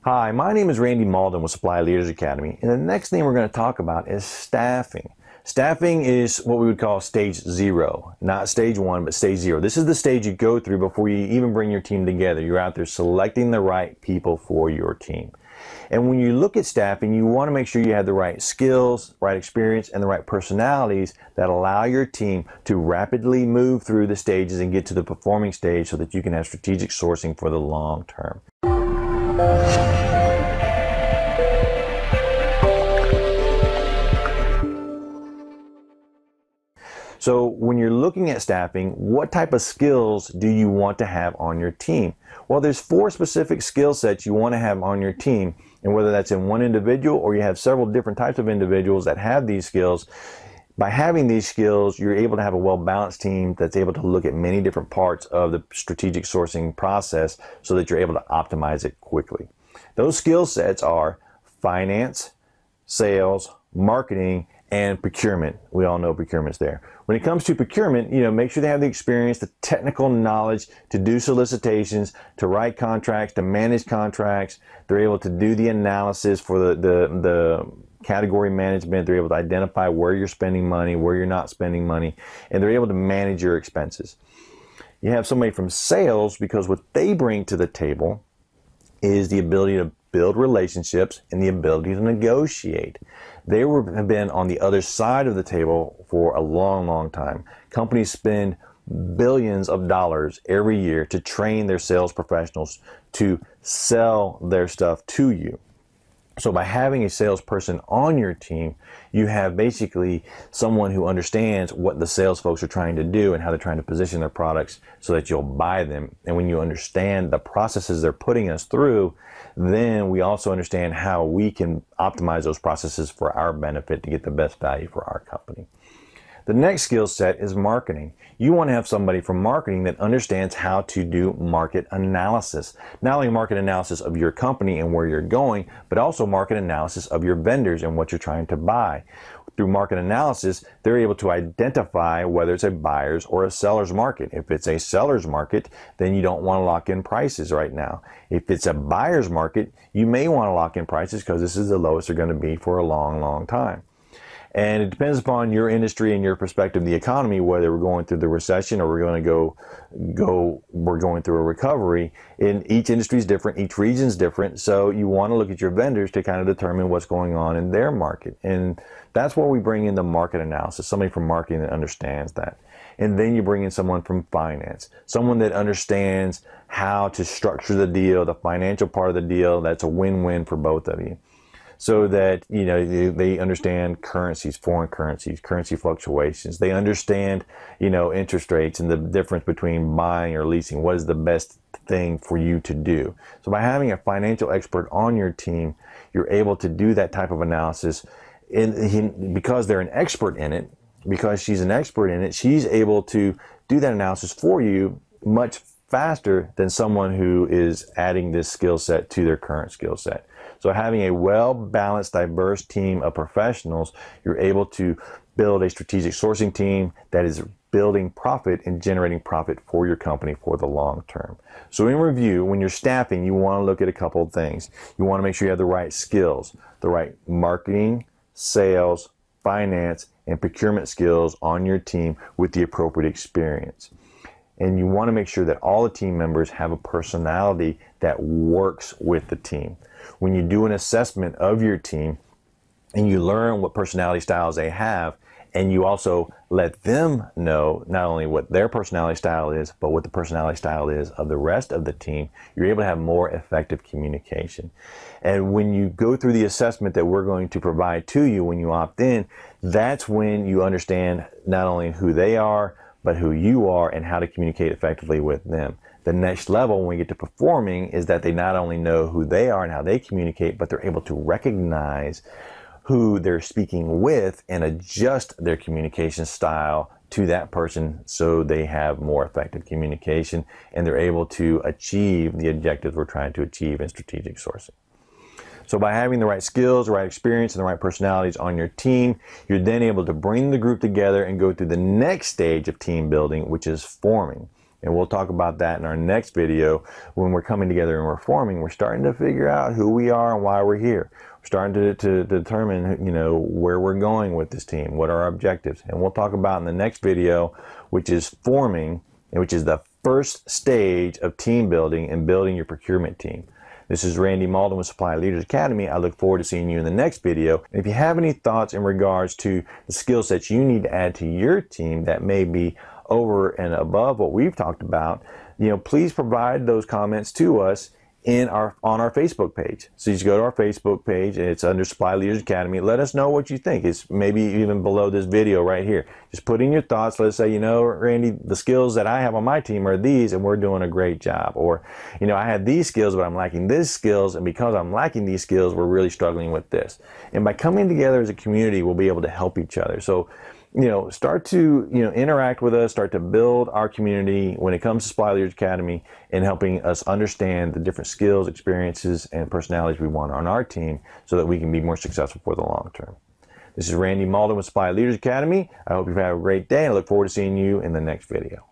Hi, my name is Randy Malden with Supply Leaders Academy, and the next thing we're going to talk about is staffing. Staffing is what we would call stage 0, not stage 1, but stage 0. This is the stage you go through before you even bring your team together. You're out there selecting the right people for your team. And when you look at staffing, you want to make sure you have the right skills, right experience, and the right personalities that allow your team to rapidly move through the stages and get to the performing stage so that you can have strategic sourcing for the long term. So when you're looking at staffing, what type of skills do you want to have on your team? Well, there's 4 specific skill sets you want to have on your team, and whether that's in one individual or you have several different types of individuals that have these skills, by having these skills, you're able to have a well-balanced team that's able to look at many different parts of the strategic sourcing process so that you're able to optimize it quickly. Those skill sets are finance, sales, marketing, and procurement. We all know procurement's there. When it comes to procurement, make sure they have the experience, the technical knowledge to do solicitations, to write contracts, to manage contracts. They're able to do the analysis for the category management. They're able to identify where you're spending money, where you're not spending money, and they're able to manage your expenses. You have somebody from sales because what they bring to the table is the ability to build relationships and the ability to negotiate. They have been on the other side of the table for a long, long time. Companies spend billions of dollars every year to train their sales professionals to sell their stuff to you. So by having a salesperson on your team, you have basically someone who understands what the sales folks are trying to do and how they're trying to position their products so that you'll buy them. And when you understand the processes they're putting us through, then we also understand how we can optimize those processes for our benefit to get the best value for our company. The next skill set is marketing. You want to have somebody from marketing that understands how to do market analysis. Not only market analysis of your company and where you're going, but also market analysis of your vendors and what you're trying to buy. Through market analysis, they're able to identify whether it's a buyer's or a seller's market. If it's a seller's market, then you don't want to lock in prices right now. If it's a buyer's market, you may want to lock in prices because this is the lowest they're going to be for a long, long time. And it depends upon your industry and your perspective of the economy, whether we're going through the recession or we're going through a recovery. In each industry is different, each region is different. So you want to look at your vendors to kind of determine what's going on in their market. And that's where we bring in the market analysis, somebody from marketing that understands that. And then you bring in someone from finance, someone that understands how to structure the deal, the financial part of the deal. That's a win-win for both of you. So that, they understand currencies, foreign currencies, currency fluctuations. They understand, interest rates and the difference between buying or leasing. What is the best thing for you to do? So by having a financial expert on your team, you're able to do that type of analysis. Because they're an expert in it, because she's an expert in it, she's able to do that analysis for you much faster than someone who is adding this skill set to their current skill set. So having a well-balanced, diverse team of professionals, you're able to build a strategic sourcing team that is building profit and generating profit for your company for the long term. So in review, when you're staffing, you want to look at a couple of things. You want to make sure you have the right skills, the right marketing, sales, finance, and procurement skills on your team with the appropriate experience. And you want to make sure that all the team members have a personality that works with the team. When you do an assessment of your team and you learn what personality styles they have, and you also let them know not only what their personality style is, but what the personality style is of the rest of the team, you're able to have more effective communication. And when you go through the assessment that we're going to provide to you when you opt in, that's when you understand not only who they are, but who you are and how to communicate effectively with them. The next level when we get to performing is that they not only know who they are and how they communicate, but they're able to recognize who they're speaking with and adjust their communication style to that person so they have more effective communication and they're able to achieve the objectives we're trying to achieve in strategic sourcing. So by having the right skills, the right experience, and the right personalities on your team, you're then able to bring the group together and go through the next stage of team building, which is forming. And we'll talk about that in our next video. When we're coming together and we're forming, we're starting to figure out who we are and why we're here. We're starting to determine, you know, where we're going with this team, what are our objectives. And we'll talk about in the next video, which is forming, which is the first stage of team building and building your procurement team. This is Randy Malden with Supply Leaders Academy. I look forward to seeing you in the next video. And if you have any thoughts in regards to the skill sets you need to add to your team that may be over and above what we've talked about, you know, please provide those comments to us on our Facebook page. So you just go to our Facebook page, and it's under Supply Leaders Academy. Let us know what you think. It's maybe even below this video right here. Just put in your thoughts. Let's say, you know, Randy, the skills that I have on my team are these, and we're doing a great job. Or, you know, I have these skills, but I'm lacking these skills, and because I'm lacking these skills, we're really struggling with this. And by coming together as a community, we'll be able to help each other. So, you know, start to, you know, interact with us, start to build our community when it comes to Supply Leaders Academy, and helping us understand the different skills, experiences, and personalities we want on our team so that we can be more successful for the long term. This is Randy Malden with Supply Leaders Academy. I hope you've had a great day, and I look forward to seeing you in the next video.